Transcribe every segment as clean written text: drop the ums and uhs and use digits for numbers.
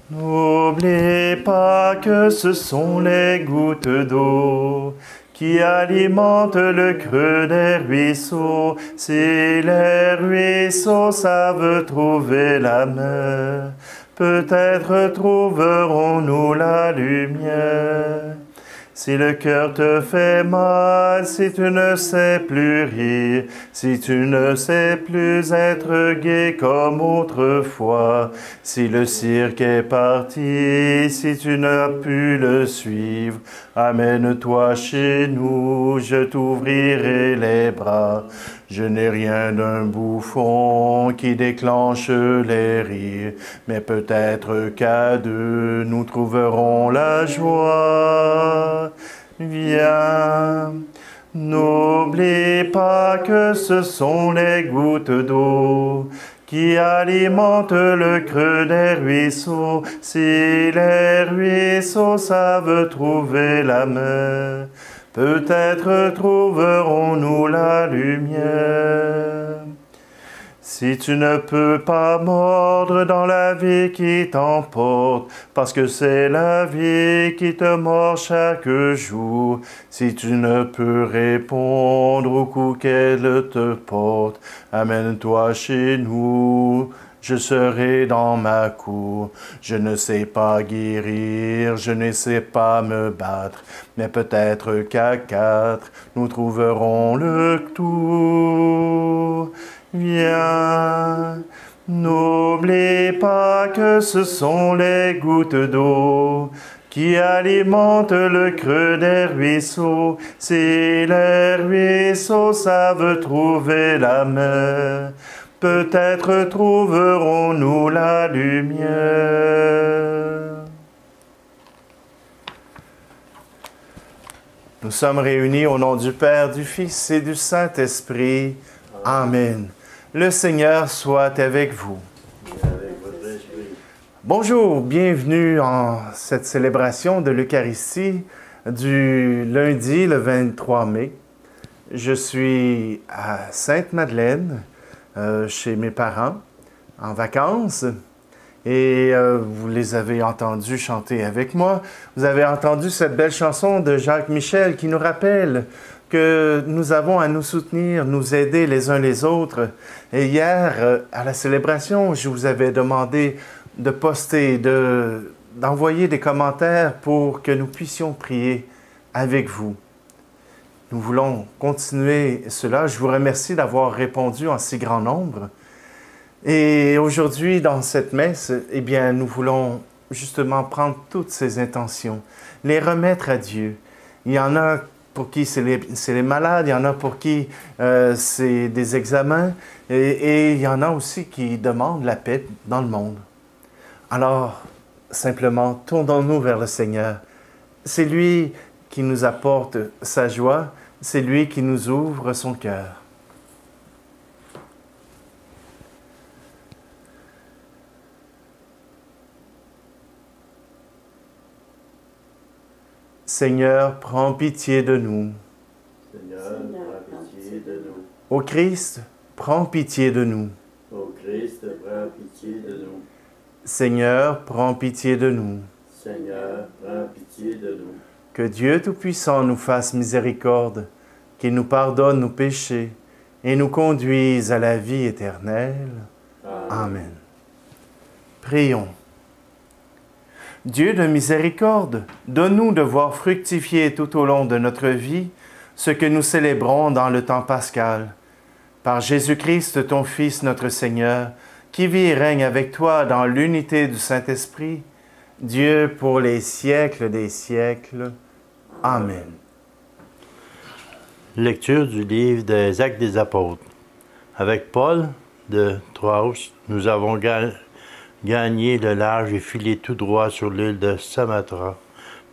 N'oubliez pas que ce sont les gouttes d'eau qui alimentent le creux des ruisseaux. Si les ruisseaux savent trouver la mer, peut-être trouverons-nous la lumière. Si le cœur te fait mal, si tu ne sais plus rire, si tu ne sais plus être gai comme autrefois, si le cirque est parti, si tu n'as pu le suivre, amène-toi chez nous, je t'ouvrirai les bras. Je n'ai rien d'un bouffon qui déclenche les rires, mais peut-être qu'à deux nous trouverons la joie. Viens, n'oublie pas que ce sont les gouttes d'eau qui alimentent le creux des ruisseaux. Si les ruisseaux savent trouver la mer, peut-être trouverons-nous la lumière. Si tu ne peux pas mordre dans la vie qui t'emporte, parce que c'est la vie qui te mord chaque jour, si tu ne peux répondre au coup qu'elle te porte, amène-toi chez nous. Je serai dans ma cour. Je ne sais pas guérir, je ne sais pas me battre, mais peut-être qu'à quatre, nous trouverons le tour. Viens, n'oublie pas que ce sont les gouttes d'eau qui alimentent le creux des ruisseaux. Si les ruisseaux savent trouver la mer, peut-être trouverons-nous la lumière. Nous sommes réunis au nom du Père, du Fils et du Saint-Esprit. Amen. Le Seigneur soit avec vous. Et avec votre esprit. Bonjour, bienvenue en cette célébration de l'Eucharistie du lundi, le 23 mai. Je suis à Sainte-Madeleine, chez mes parents, en vacances, et vous les avez entendus chanter avec moi. Vous avez entendu cette belle chanson de Jacques Michel qui nous rappelle que nous avons à nous soutenir, nous aider les uns les autres. Et hier, à la célébration, je vous avais demandé de poster, d'envoyer des commentaires pour que nous puissions prier avec vous. Nous voulons continuer cela. Je vous remercie d'avoir répondu en si grand nombre. Et aujourd'hui, dans cette messe, eh bien, nous voulons justement prendre toutes ces intentions, les remettre à Dieu. Il y en a pour qui c'est les malades, il y en a pour qui c'est des examens, et il y en a aussi qui demandent la paix dans le monde. Alors, simplement, tournons-nous vers le Seigneur. C'est lui qui nous apporte sa joie, c'est lui qui nous ouvre son cœur. Seigneur, prends pitié de nous. Seigneur, prends pitié de nous. Ô Christ, prends pitié de nous. Ô Christ, prends pitié de nous. Seigneur, prends pitié de nous. Seigneur, prends pitié de nous. Que Dieu Tout-Puissant nous fasse miséricorde, qu'il nous pardonne nos péchés et nous conduise à la vie éternelle. Amen. Prions. Dieu de miséricorde, donne-nous de voir fructifier tout au long de notre vie ce que nous célébrons dans le temps pascal. Par Jésus-Christ, ton Fils, notre Seigneur, qui vit et règne avec toi dans l'unité du Saint-Esprit, Dieu pour les siècles des siècles. Amen. Lecture du livre des Actes des Apôtres. Avec Paul de Troas, nous avons gagné le large et filé tout droit sur l'île de Samothrace,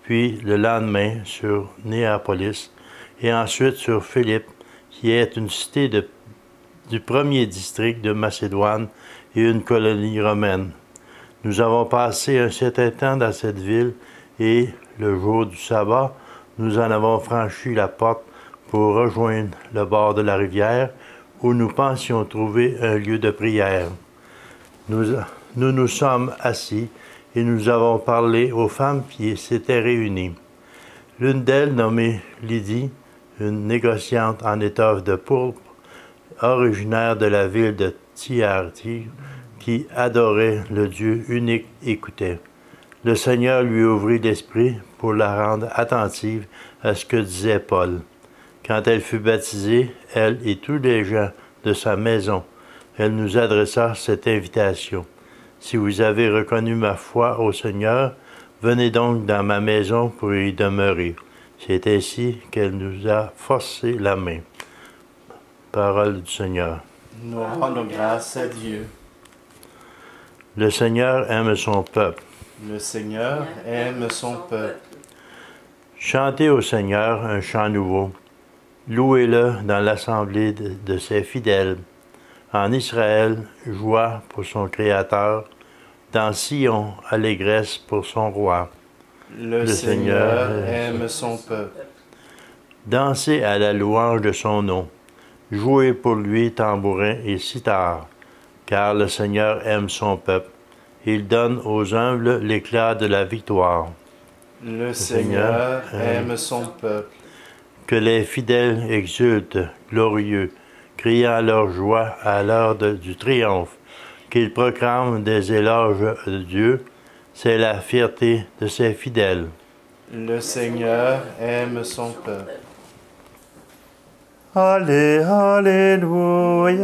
puis le lendemain sur Néapolis, et ensuite sur Philippe, qui est une cité du premier district de Macédoine et une colonie romaine. Nous avons passé un certain temps dans cette ville, et le jour du sabbat, nous en avons franchi la porte pour rejoindre le bord de la rivière, où nous pensions trouver un lieu de prière. Nous nous sommes assis et nous avons parlé aux femmes qui s'étaient réunies. L'une d'elles, nommée Lydie, une négociante en étoffe de pourpre, originaire de la ville de Thyatire, qui adorait le Dieu unique, écoutait. Le Seigneur lui ouvrit l'esprit pour la rendre attentive à ce que disait Paul. Quand elle fut baptisée, elle et tous les gens de sa maison, elle nous adressa cette invitation. Si vous avez reconnu ma foi au Seigneur, venez donc dans ma maison pour y demeurer. C'est ainsi qu'elle nous a forcé la main. Parole du Seigneur. Nous rendons grâce à Dieu. Le Seigneur aime son peuple. Le Seigneur aime son peuple. Chantez au Seigneur un chant nouveau. Louez-le dans l'assemblée de ses fidèles. En Israël, joie pour son Créateur. Dans Sion, allégresse pour son roi. Le Seigneur aime son peuple. Dansez à la louange de son nom. Jouez pour lui tambourin et cithare, car le Seigneur aime son peuple. Il donne aux humbles l'éclat de la victoire. Le Seigneur aime son peuple. Que les fidèles exultent, glorieux, criant leur joie à l'heure du triomphe, qu'ils proclament des éloges de Dieu, c'est la fierté de ses fidèles. Le Seigneur aime son peuple. Allez, alléluia.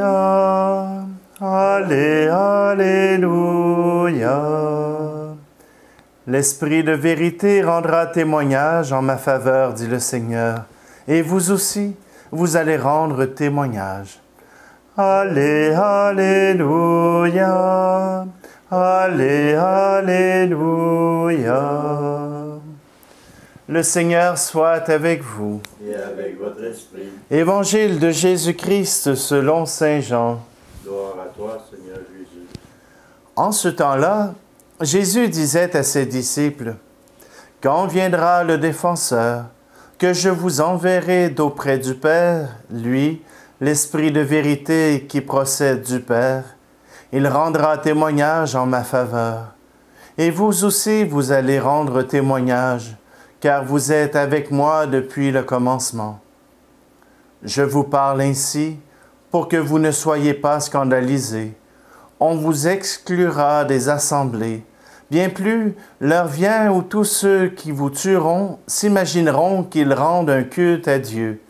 Allez, alléluia. L'Esprit de vérité rendra témoignage en ma faveur, dit le Seigneur. Et vous aussi, vous allez rendre témoignage. Allez, alléluia. Allez, alléluia. Le Seigneur soit avec vous. Et avec votre esprit. Évangile de Jésus-Christ selon saint Jean. Gloire à toi, Seigneur Jésus. En ce temps-là, Jésus disait à ses disciples, « Quand viendra le défenseur, que je vous enverrai d'auprès du Père, lui, l'Esprit de vérité qui procède du Père, il rendra témoignage en ma faveur. Et vous aussi, vous allez rendre témoignage, car vous êtes avec moi depuis le commencement. Je vous parle ainsi pour que vous ne soyez pas scandalisés. On vous exclura des assemblées. Bien plus, l'heure vient où tous ceux qui vous tueront s'imagineront qu'ils rendent un culte à Dieu.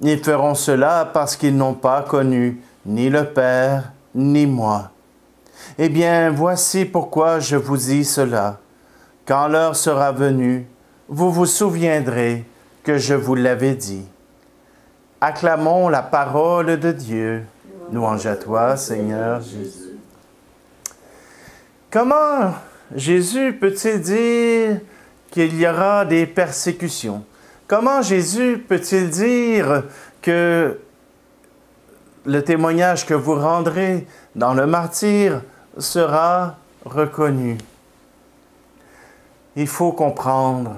Ils feront cela parce qu'ils n'ont pas connu ni le Père, ni moi. Eh bien, voici pourquoi je vous dis cela. Quand l'heure sera venue, vous vous souviendrez que je vous l'avais dit. Acclamons la parole de Dieu. Louange à toi, Seigneur Jésus. Comment Jésus peut-il dire qu'il y aura des persécutions? Comment Jésus peut-il dire que le témoignage que vous rendrez dans le martyre sera reconnu? Il faut comprendre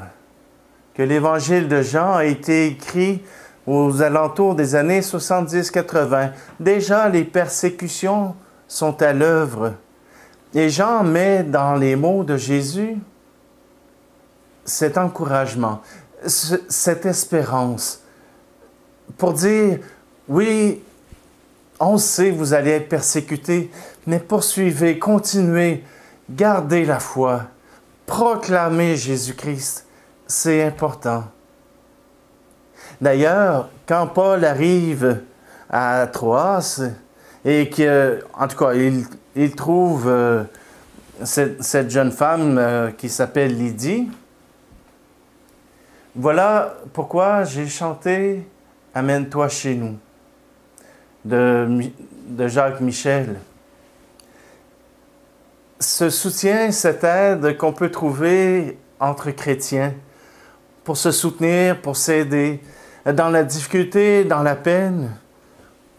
que l'Évangile de Jean a été écrit aux alentours des années 70-80. Déjà, les persécutions sont à l'œuvre. Et Jean met dans les mots de Jésus cet encouragement, cette espérance, pour dire, oui, on sait vous allez être persécutés, mais poursuivez, continuez, gardez la foi, proclamez Jésus-Christ, c'est important. D'ailleurs, quand Paul arrive à Troas, et que, en tout cas, il trouve cette jeune femme qui s'appelle Lydie. Voilà pourquoi j'ai chanté « Amène-toi chez nous » de Jacques Michel. Ce soutien, cette aide qu'on peut trouver entre chrétiens pour se soutenir, pour s'aider dans la difficulté, dans la peine,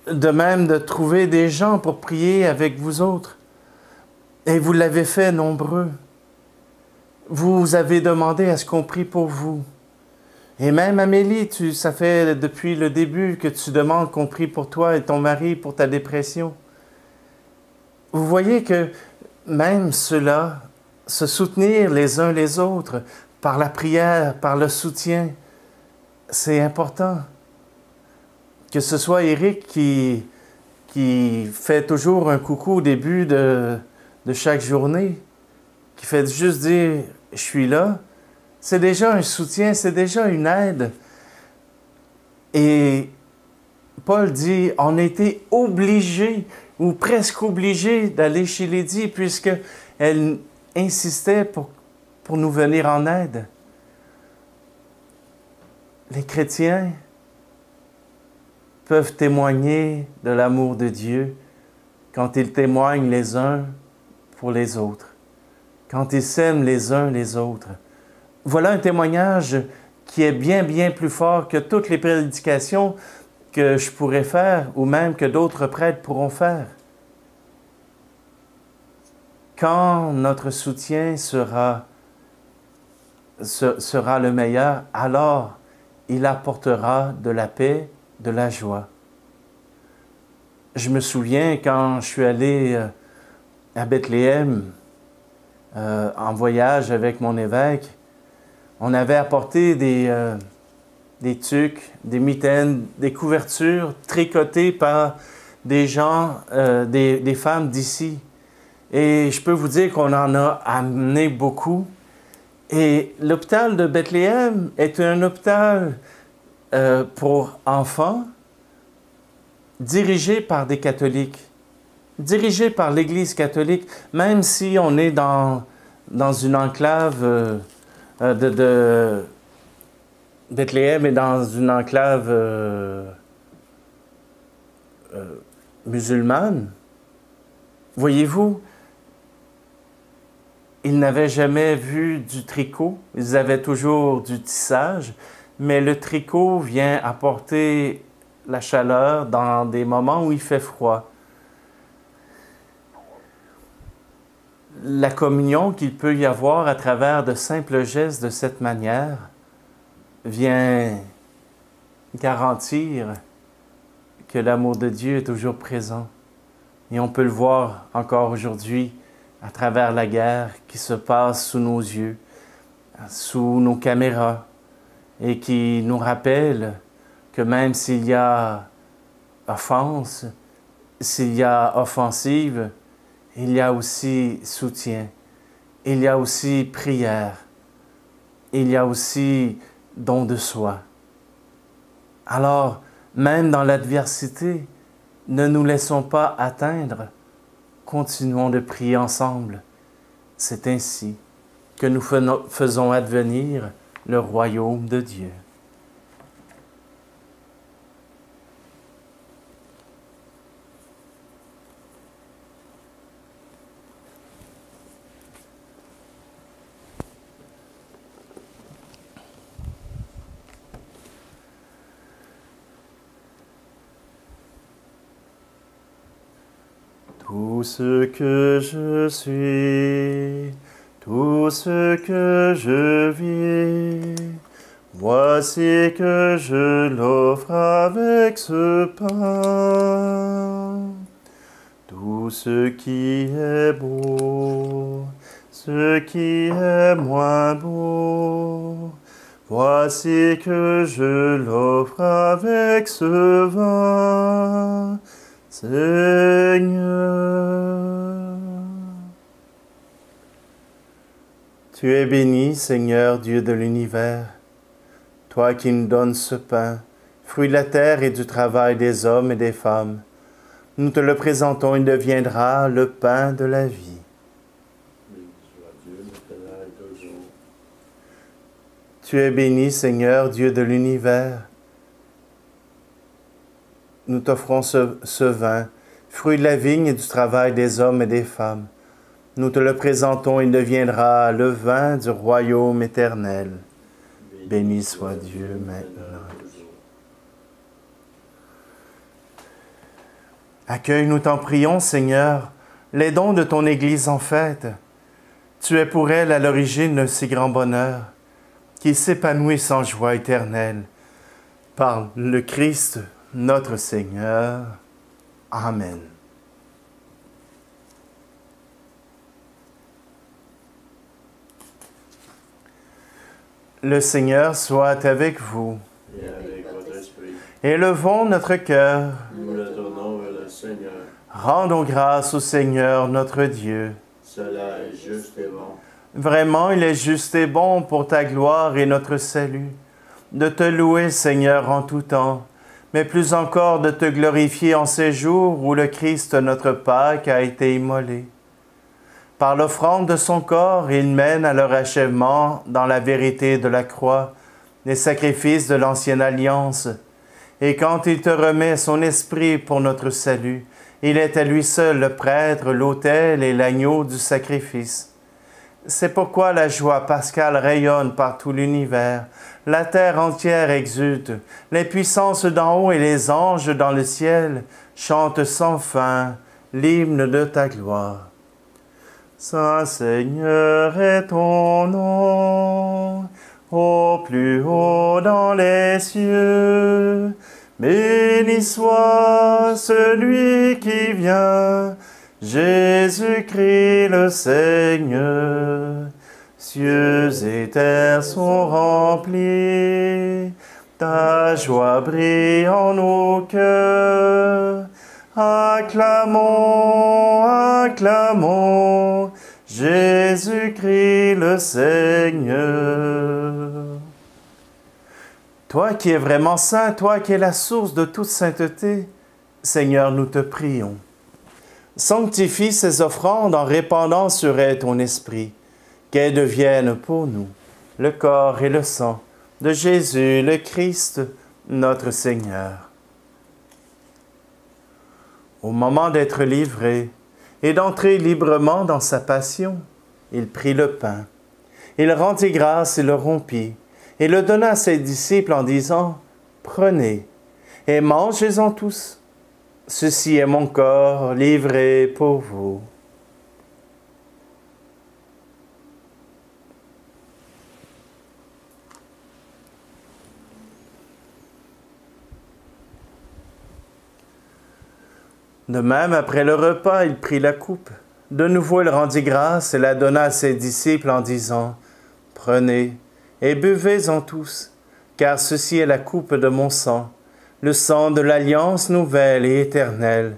de même de trouver des gens pour prier avec vous autres. Et vous l'avez fait nombreux. Vous avez demandé à ce qu'on prie pour vous. Et même Amélie, ça fait depuis le début que tu demandes qu'on prie pour toi et ton mari pour ta dépression. Vous voyez que même cela, se soutenir les uns les autres par la prière, par le soutien. C'est important. Que ce soit Éric qui fait toujours un coucou au début de chaque journée, qui fait juste dire « je suis là », c'est déjà un soutien, c'est déjà une aide. Et Paul dit « on a été obligés ou presque obligés d'aller chez Lydie puisqu'elle insistait pour nous venir en aide. » Les chrétiens peuvent témoigner de l'amour de Dieu quand ils témoignent les uns pour les autres, quand ils s'aiment les uns les autres. Voilà un témoignage qui est bien, bien plus fort que toutes les prédications que je pourrais faire ou même que d'autres prêtres pourront faire. Quand notre soutien sera le meilleur, alors il apportera de la paix, de la joie. Je me souviens quand je suis allé à Bethléem en voyage avec mon évêque, on avait apporté des tuques, des mitaines, des couvertures tricotées par des gens, des femmes d'ici. Et je peux vous dire qu'on en a amené beaucoup. Et l'hôpital de Bethléem est un hôpital pour enfants dirigé par des catholiques, dirigé par l'Église catholique, même si on est dans une enclave Bethléem est dans une enclave musulmane. Voyez-vous, ils n'avaient jamais vu du tricot, ils avaient toujours du tissage, mais le tricot vient apporter la chaleur dans des moments où il fait froid. La communion qu'il peut y avoir à travers de simples gestes de cette manière vient garantir que l'amour de Dieu est toujours présent. Et on peut le voir encore aujourd'hui à travers la guerre qui se passe sous nos yeux, sous nos caméras, et qui nous rappelle que même s'il y a offense, s'il y a offensive, il y a aussi soutien, il y a aussi prière, il y a aussi don de soi. Alors, même dans l'adversité, ne nous laissons pas atteindre, continuons de prier ensemble. C'est ainsi que nous faisons advenir le royaume de Dieu. Tout ce que je suis, tout ce que je vis, voici que je l'offre avec ce pain. Tout ce qui est beau, ce qui est moins beau, voici que je l'offre avec ce vin. Seigneur, tu es béni, Seigneur, Dieu de l'univers, toi qui nous donnes ce pain, fruit de la terre et du travail des hommes et des femmes. Nous te le présentons, il deviendra le pain de la vie. Tu es béni, Seigneur, Dieu de l'univers. Nous t'offrons ce vin, fruit de la vigne et du travail des hommes et des femmes. Nous te le présentons, il deviendra le vin du royaume éternel. Béni soit Dieu maintenant. Accueille, nous t'en prions, Seigneur, les dons de ton Église en fête. Tu es pour elle à l'origine d'un si grand bonheur, qui s'épanouit sans joie éternelle. Par le Christ, notre Seigneur. Amen. Le Seigneur soit avec vous. Et avec votre esprit. Élevons notre cœur. Nous le tournons vers le Seigneur. Rendons grâce au Seigneur notre Dieu. Cela est juste et bon. Vraiment, il est juste et bon pour ta gloire et notre salut, de te louer, Seigneur, en tout temps, mais plus encore de te glorifier en ces jours où le Christ, notre Pâque, a été immolé. Par l'offrande de son corps, il mène à leur achèvement, dans la vérité de la croix, les sacrifices de l'ancienne alliance. Et quand il te remet son esprit pour notre salut, il est à lui seul le prêtre, l'autel et l'agneau du sacrifice. C'est pourquoi la joie pascale rayonne par tout l'univers. La terre entière exulte. Les puissances d'en haut et les anges dans le ciel chantent sans fin l'hymne de ta gloire. Saint Seigneur est ton nom, au plus haut dans les cieux. Béni soit celui qui vient, Jésus-Christ le Seigneur. Cieux et terre sont remplis, ta joie brille en nos cœurs. Acclamons, acclamons, Jésus-Christ le Seigneur. Toi qui es vraiment saint, toi qui es la source de toute sainteté, Seigneur, nous te prions. Sanctifie ces offrandes en répandant sur elles ton esprit, qu'elles deviennent pour nous le corps et le sang de Jésus le Christ, notre Seigneur. Au moment d'être livré et d'entrer librement dans sa passion, il prit le pain. Il rendit grâce et le rompit, et le donna à ses disciples en disant, « Prenez et mangez-en tous. Ceci est mon corps livré pour vous. » De même, après le repas, il prit la coupe. De nouveau, il rendit grâce et la donna à ses disciples en disant, « Prenez et buvez-en tous, car ceci est la coupe de mon sang, le sang de l'alliance nouvelle et éternelle,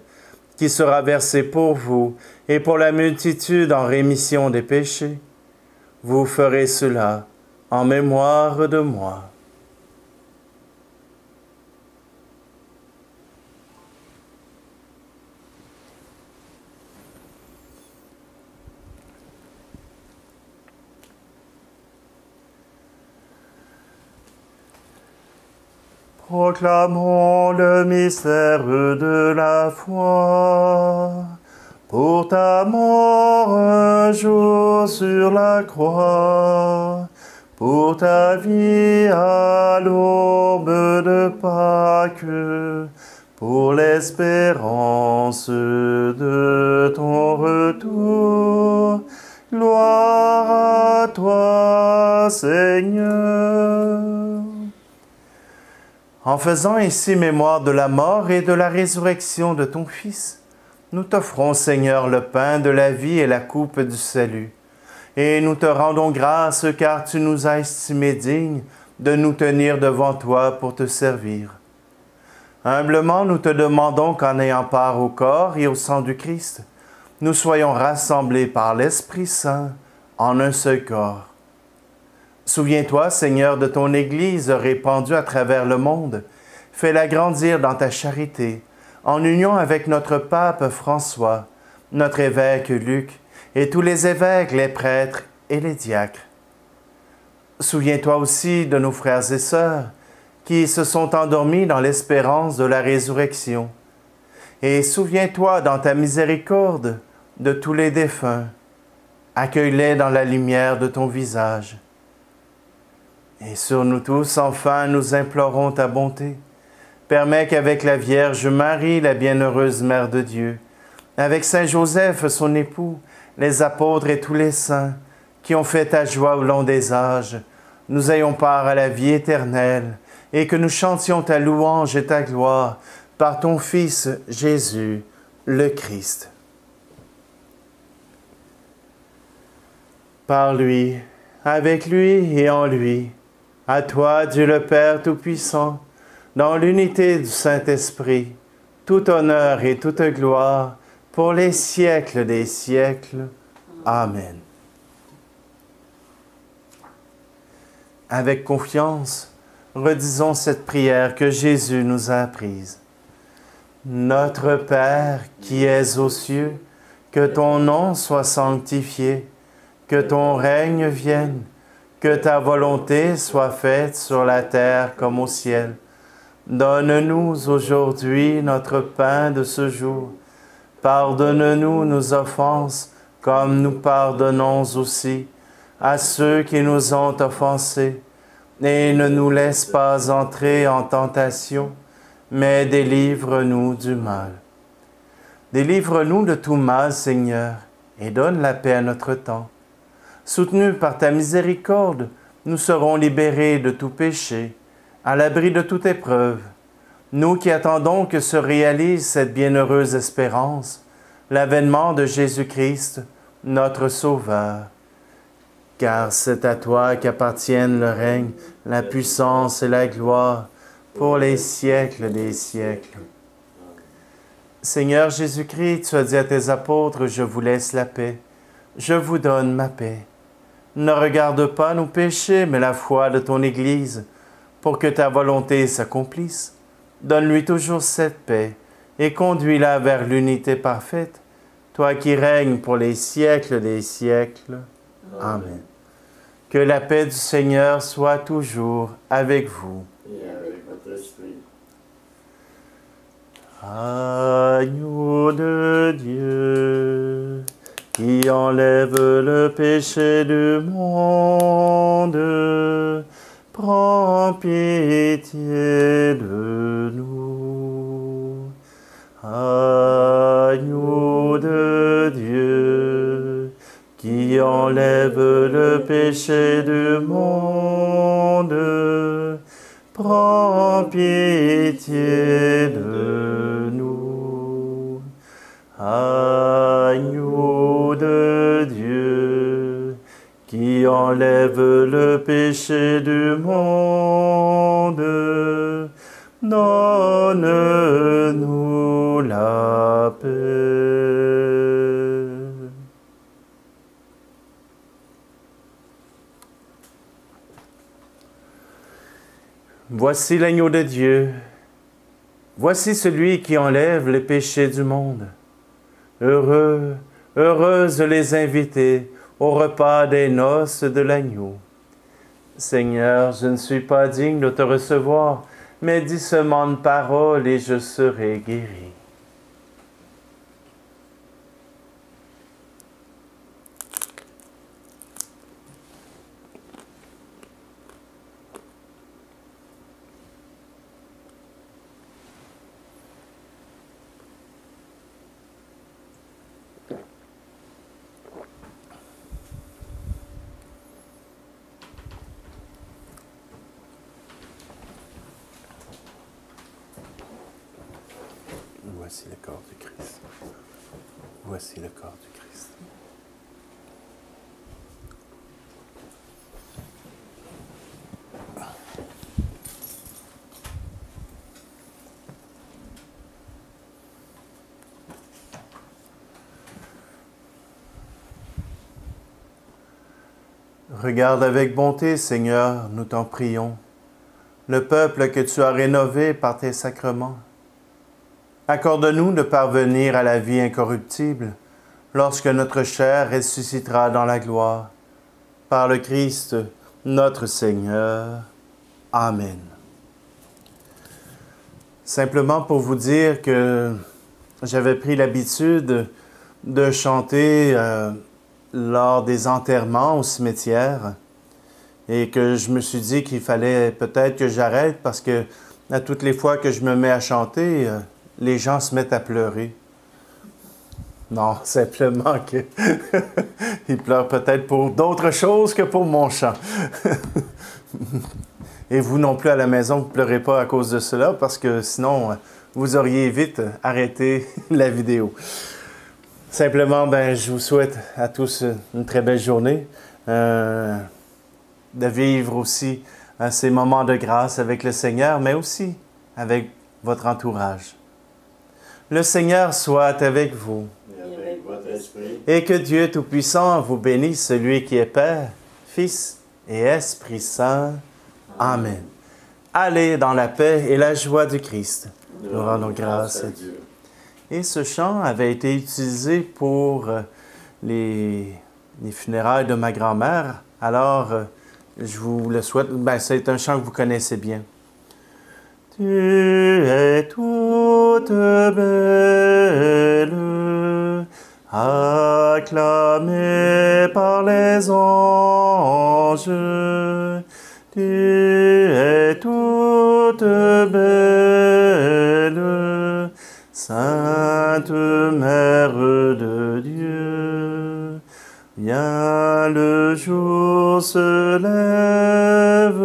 qui sera versé pour vous et pour la multitude en rémission des péchés. Vous ferez cela en mémoire de moi. » Proclamons le mystère de la foi. Pour ta mort un jour sur la croix, pour ta vie à l'aube de Pâques, pour l'espérance de ton retour. Gloire à toi, Seigneur. En faisant ainsi mémoire de la mort et de la résurrection de ton Fils, nous t'offrons, Seigneur, le pain de la vie et la coupe du salut. Et nous te rendons grâce car tu nous as estimés dignes de nous tenir devant toi pour te servir. Humblement, nous te demandons qu'en ayant part au corps et au sang du Christ, nous soyons rassemblés par l'Esprit Saint en un seul corps. Souviens-toi, Seigneur, de ton Église répandue à travers le monde. Fais-la grandir dans ta charité, en union avec notre pape François, notre évêque Luc, et tous les évêques, les prêtres et les diacres. Souviens-toi aussi de nos frères et sœurs qui se sont endormis dans l'espérance de la résurrection. Et souviens-toi dans ta miséricorde de tous les défunts. Accueille-les dans la lumière de ton visage. Et sur nous tous, enfin, nous implorons ta bonté. Permets qu'avec la Vierge Marie, la bienheureuse Mère de Dieu, avec Saint Joseph, son époux, les apôtres et tous les saints qui ont fait ta joie au long des âges, nous ayons part à la vie éternelle et que nous chantions ta louange et ta gloire par ton Fils Jésus, le Christ. Par lui, avec lui et en lui, À toi, Dieu le Père Tout-Puissant, dans l'unité du Saint-Esprit, tout honneur et toute gloire pour les siècles des siècles. Amen. Avec confiance, redisons cette prière que Jésus nous a apprise. Notre Père qui es aux cieux, que ton nom soit sanctifié, que ton règne vienne, que ta volonté soit faite sur la terre comme au ciel. Donne-nous aujourd'hui notre pain de ce jour. Pardonne-nous nos offenses, comme nous pardonnons aussi à ceux qui nous ont offensés. Et ne nous laisse pas entrer en tentation, mais délivre-nous du mal. Délivre-nous de tout mal, Seigneur, et donne la paix à notre temps. Soutenus par ta miséricorde, nous serons libérés de tout péché, à l'abri de toute épreuve. Nous qui attendons que se réalise cette bienheureuse espérance, l'avènement de Jésus-Christ, notre Sauveur. Car c'est à toi qu'appartiennent le règne, la puissance et la gloire, pour les siècles des siècles. Seigneur Jésus-Christ, tu as dit à tes apôtres, je vous laisse la paix, je vous donne ma paix. Ne regarde pas nos péchés, mais la foi de ton Église, pour que ta volonté s'accomplisse. Donne-lui toujours cette paix et conduis-la vers l'unité parfaite, toi qui règnes pour les siècles des siècles. Amen. Que la paix du Seigneur soit toujours avec vous. Et avec votre esprit. Agneau de Dieu, qui enlève le péché du monde, prends pitié de nous. Agneau de Dieu, qui enlève le péché du monde, prends pitié de nous. Agneau de Dieu, qui enlève le péché du monde, donne-nous la paix. Voici l'agneau de Dieu. Voici celui qui enlève les péchés du monde. Heureux, heureuse les invités au repas des noces de l'agneau. Seigneur, je ne suis pas digne de te recevoir, mais dis seulement une parole et je serai guéri. Voici le corps du Christ. Voici le corps du Christ. Regarde avec bonté, Seigneur, nous t'en prions, le peuple que tu as rénové par tes sacrements. Accorde-nous de parvenir à la vie incorruptible lorsque notre chair ressuscitera dans la gloire. Par le Christ, notre Seigneur. Amen. Simplement pour vous dire que j'avais pris l'habitude de chanter lors des enterrements au cimetière et que je me suis dit qu'il fallait peut-être que j'arrête parce que à toutes les fois que je me mets à chanter, les gens se mettent à pleurer. Non, simplement que ils pleurent peut-être pour d'autres choses que pour mon chant. Et vous non plus à la maison, vous ne pleurez pas à cause de cela parce que sinon, vous auriez vite arrêté la vidéo. Simplement, je vous souhaite à tous une très belle journée. De vivre aussi à ces moments de grâce avec le Seigneur, mais aussi avec votre entourage. Le Seigneur soit avec vous. Et avec votre esprit. Et que Dieu Tout-Puissant vous bénisse, celui qui est Père, Fils et Esprit Saint. Amen. Allez dans la paix et la joie du Christ. Nous rendons grâce à Dieu. Et ce chant avait été utilisé pour les funérailles de ma grand-mère. Alors, je vous le souhaite. C'est un chant que vous connaissez bien. Tu es toute belle, acclamée par les anges. Tu es toute belle, Sainte Mère de Dieu. Viens, le jour se lève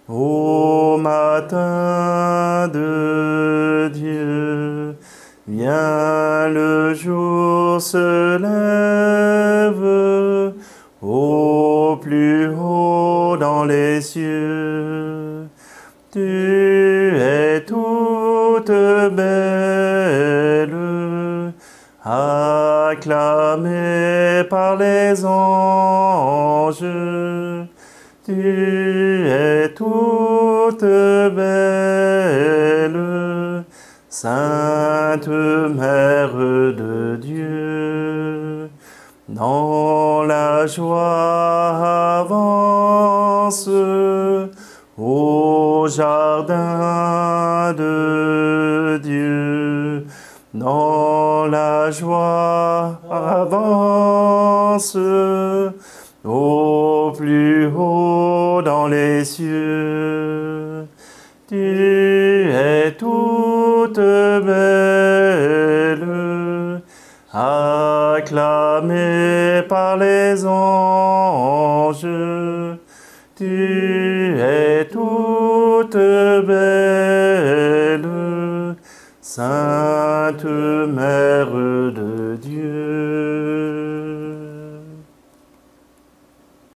au matin de Dieu. Viens, le jour se lève au plus haut dans les cieux. Tu es toute belle, acclamée par les anges. Tu es toute belle, Sainte Mère de Dieu. Dans la joie avance au jardin de Dieu. Dans la joie avance au plus haut dans les cieux. Tu es toute belle, acclamée par les anges. Tu es toute belle, Sainte Mère de